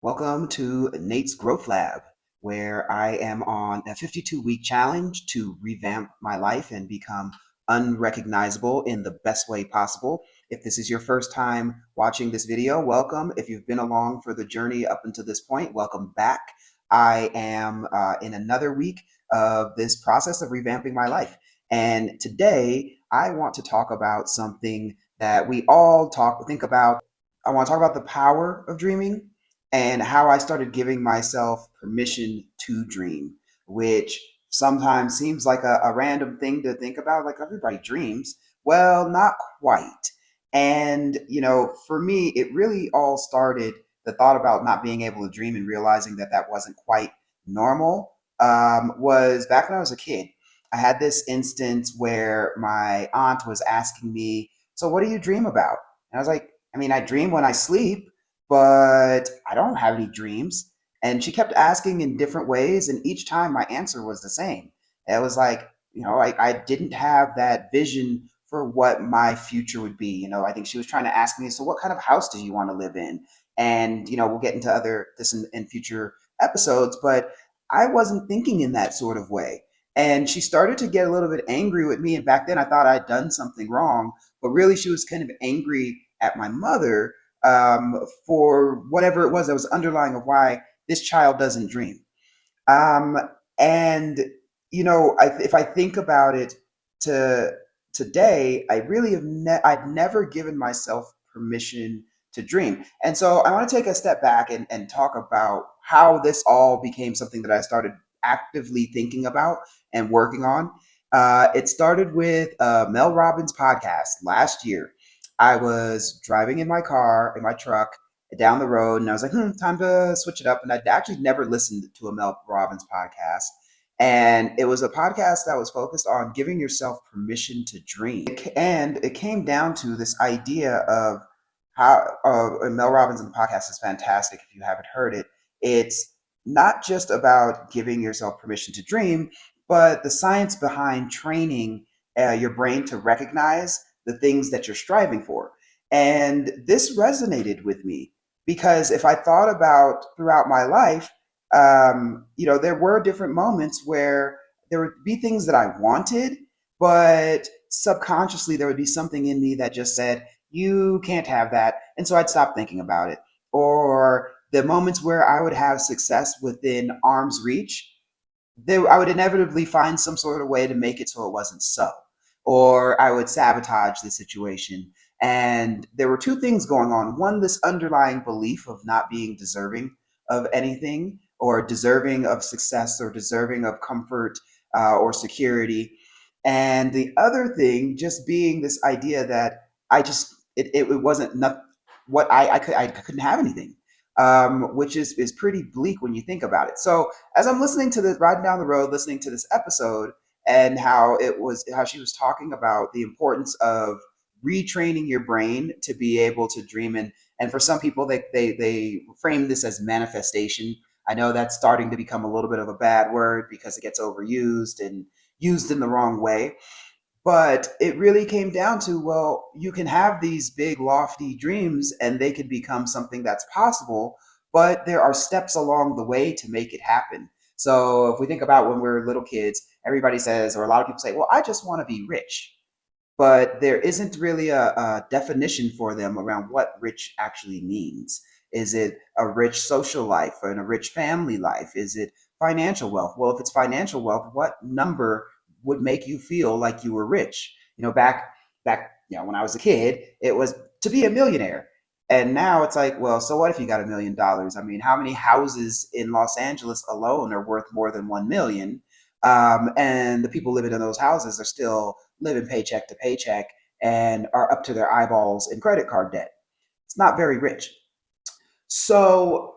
Welcome to Nate's Growth Lab, where I am on a 52-week challenge to revamp my life and become unrecognizable in the best way possible. If this is your first time watching this video, welcome. If you've been along for the journey up until this point, welcome back. I am in another week of this process of revamping my life. And today I want to talk about something that we all think about. I want to talk about the power of dreaming and how I started giving myself permission to dream, which sometimes seems like a random thing to think about. Like everybody dreams. Well, not quite. And, for me, it really all started the thought about not being able to dream and realizing that that wasn't quite normal was back when I was a kid. I had this instance where my aunt was asking me, "So, what do you dream about?" And I was like, I dream when I sleep, but I don't have any dreams. And she kept asking in different ways, and each time my answer was the same. It was like, I didn't have that vision for what my future would be. I think she was trying to ask me, so what kind of house do you want to live in? And, we'll get into this in future episodes, but I wasn't thinking in that sort of way. And she started to get a little bit angry with me. And back then I thought I'd done something wrong, but really she was kind of angry at my mother for whatever it was that was underlying of why this child doesn't dream. Um, and if I think about it to today, I really I've never given myself permission to dream. And so I want to take a step back and talk about how this all became something that I started actively thinking about and working on. It started with Mel Robbins' podcast last year. I was driving in my car, in my truck, down the road, and I was like, time to switch it up. And I'd actually never listened to a Mel Robbins podcast. And it was a podcast that was focused on giving yourself permission to dream. And it came down to this idea of how Mel Robbins' podcast is fantastic. If you haven't heard it, it's not just about giving yourself permission to dream, but the science behind training your brain to recognize the things that you're striving for. And this resonated with me because if I thought about throughout my life, there were different moments where there would be things that I wanted, but subconsciously there would be something in me that just said, you can't have that. And so I'd stop thinking about it. Or the moments where I would have success within arm's reach, I would inevitably find some sort of way to make it so it wasn't so. Or I would sabotage the situation. And there were two things going on. One, this underlying belief of not being deserving of anything, or deserving of success, or deserving of comfort or security. And the other thing, just being this idea that it wasn't not, what I couldn't have anything, which is pretty bleak when you think about it. So as I'm listening to this, riding down the road, listening to this episode, and how she was talking about the importance of retraining your brain to be able to dream. And for some people, they frame this as manifestation. I know that's starting to become a little bit of a bad word because it gets overused and used in the wrong way. But it really came down to, well, you can have these big, lofty dreams and they could become something that's possible, but there are steps along the way to make it happen. So if we think about when we're little kids, everybody says, or a lot of people say, well, I just want to be rich. But there isn't really a definition for them around what rich actually means. Is it a rich social life and a rich family life? Is it financial wealth? Well, if it's financial wealth, what number would make you feel like you were rich? Back, when I was a kid, it was to be a millionaire. And now it's like, well, so what if you got $1 million? How many houses in Los Angeles alone are worth more than 1 million? And the people living in those houses are still living paycheck to paycheck and are up to their eyeballs in credit card debt. It's not very rich. So,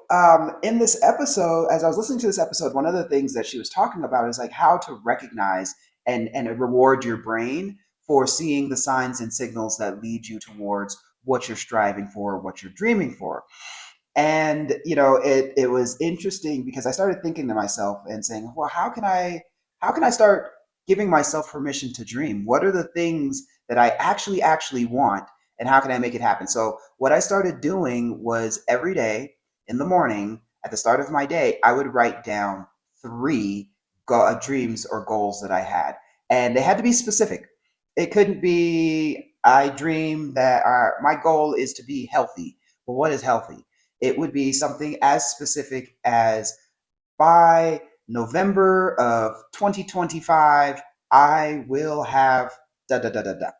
in this episode, as I was listening to this episode, one of the things that she was talking about is like how to recognize and reward your brain for seeing the signs and signals that lead you towards what you're striving for, what you're dreaming for. And it was interesting because I started thinking to myself and saying, well, how can I start giving myself permission to dream? What are the things that I actually want, and how can I make it happen? So what I started doing was every day, in the morning at the start of my day, I would write down three dreams or goals that I had. And they had to be specific. It couldn't be, I dream that my goal is to be healthy. Well, what is healthy? It would be something as specific as by November of 2025, I will have da da da da da.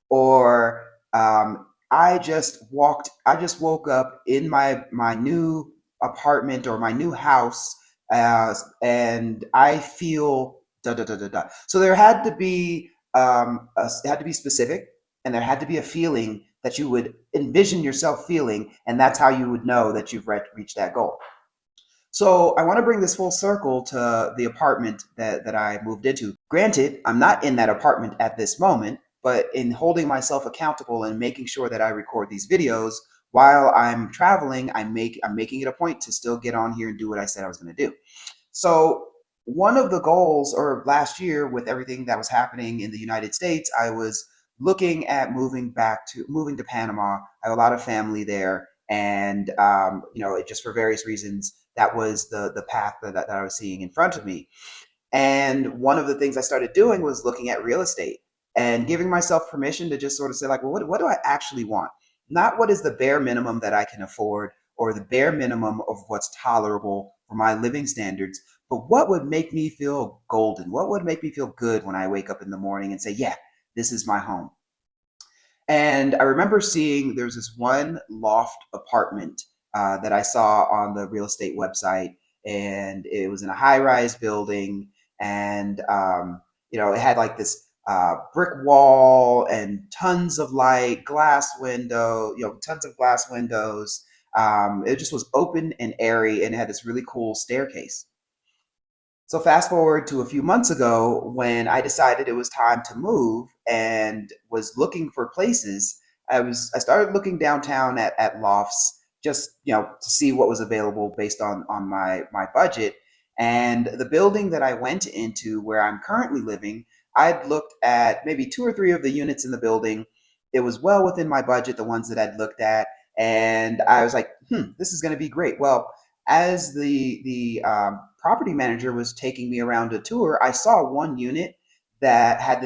Or I just woke up in my new apartment or my new house, and I feel da da da da da. So there had to be it had to be specific, and there had to be a feeling that you would envision yourself feeling, and that's how you would know that you've reached that goal. So I want to bring this full circle to the apartment that I moved into. Granted, I'm not in that apartment at this moment, but in holding myself accountable and making sure that I record these videos while I'm traveling, I'm making it a point to still get on here and do what I said I was going to do. So one of the goals, or last year with everything that was happening in the United States, I was looking at moving to Panama. I have a lot of family there, and it just for various reasons, that was the path that I was seeing in front of me. And one of the things I started doing was looking at real estate and giving myself permission to just sort of say, like, well, what do I actually want? Not what is the bare minimum that I can afford or the bare minimum of what's tolerable for my living standards, but what would make me feel golden? What would make me feel good when I wake up in the morning and say, yeah, this is my home? And I remember seeing there was this one loft apartment that I saw on the real estate website, and it was in a high-rise building, and it had like this brick wall and tons of light, glass window, tons of glass windows. It just was open and airy, and it had this really cool staircase. So fast forward to a few months ago when I decided it was time to move and was looking for places. I started looking downtown at lofts just to see what was available based on my budget. And the building that I went into where I'm currently living, I'd looked at maybe two or three of the units in the building. It was well within my budget, the ones that I'd looked at, and I was like, this is going to be great. Well, as the property manager was taking me around a tour, I saw one unit that had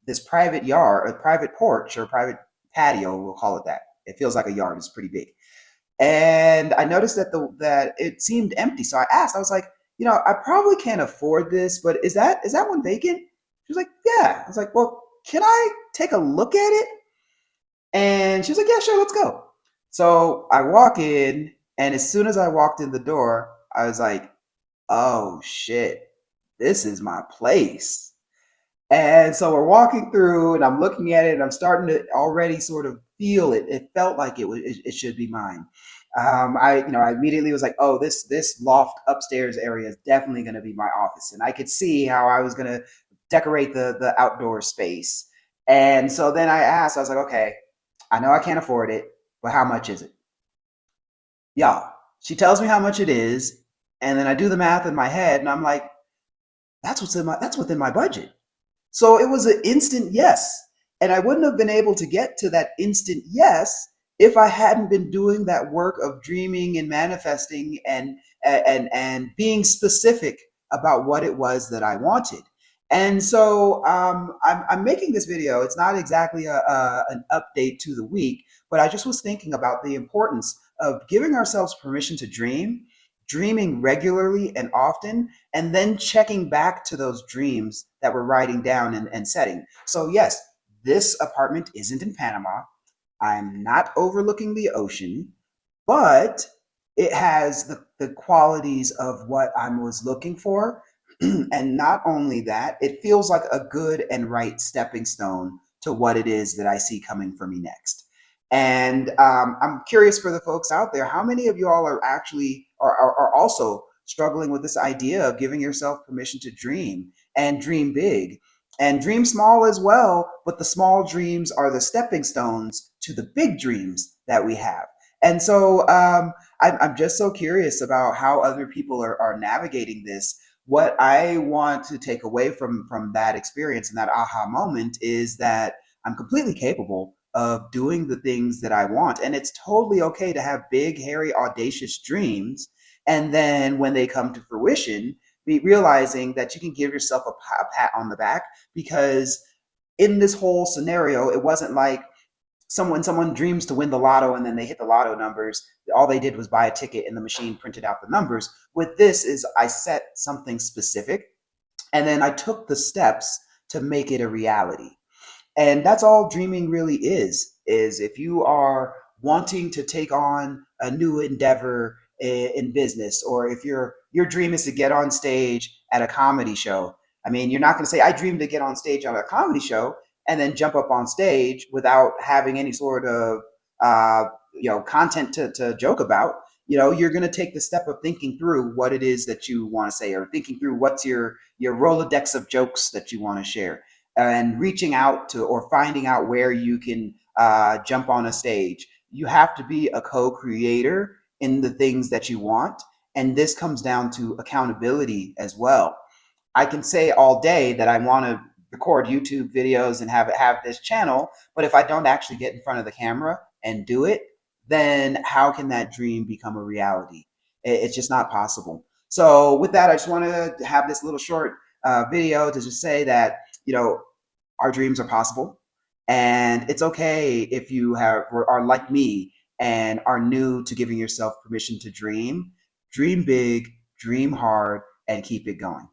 this private yard, a private porch or private patio, we'll call it that. It feels like a yard, it's pretty big. And I noticed that it seemed empty. So I asked, I was like, I probably can't afford this, but is that one vacant? She was like, yeah. I was like, well, can I take a look at it? And she was like, yeah, sure, let's go. So I walk in, and as soon as I walked in the door, I was like, oh shit, this is my place. And so we're walking through, and I'm looking at it, and I'm starting to already sort of feel it. It felt like it should be mine. I immediately was like, oh, this loft upstairs area is definitely going to be my office, and I could see how I was going to decorate the outdoor space. And so then I asked, I was like, okay, I know I can't afford it, but how much is it? Y'all, she tells me how much it is, and then I do the math in my head, and I'm like, that's within my budget. So it was an instant yes. And I wouldn't have been able to get to that instant yes if I hadn't been doing that work of dreaming and manifesting and being specific about what it was that I wanted. And so I'm making this video. It's not exactly an update to the week, but I just was thinking about the importance of giving ourselves permission to dream, dreaming regularly and often, and then checking back to those dreams that we're writing down and setting. So, yes, this apartment isn't in Panama. I'm not overlooking the ocean, but it has the qualities of what I was looking for. And not only that, it feels like a good and right stepping stone to what it is that I see coming for me next. And I'm curious for the folks out there, how many of you all are actually are also struggling with this idea of giving yourself permission to dream and dream big and dream small as well, but the small dreams are the stepping stones to the big dreams that we have. And so I'm just so curious about how other people are navigating this. What I want to take away from that experience and that aha moment is that I'm completely capable of doing the things that I want. And it's totally okay to have big, hairy, audacious dreams. And then when they come to fruition, be realizing that you can give yourself a pat on the back, because in this whole scenario, it wasn't like someone dreams to win the lotto and then they hit the lotto numbers. All they did was buy a ticket and the machine printed out the numbers. With this is I set something specific and then I took the steps to make it a reality. And that's all dreaming really is if you are wanting to take on a new endeavor in business, or if your dream is to get on stage at a comedy show. I mean, you're not going to say I dream to get on stage on a comedy show and then jump up on stage without having any sort of uh, content to joke about. You're going to take the step of thinking through what it is that you want to say, or thinking through what's your Rolodex of jokes that you want to share, and reaching out to or finding out where you can jump on a stage. You have to be a co-creator in the things that you want. And this comes down to accountability as well. I can say all day that I want to record YouTube videos and have this channel, but if I don't actually get in front of the camera and do it, then how can that dream become a reality? It's just not possible. So with that, I just want to have this little short video to just say that our dreams are possible, and it's okay if you are like me and are new to giving yourself permission to dream. Dream big, dream hard, and keep it going.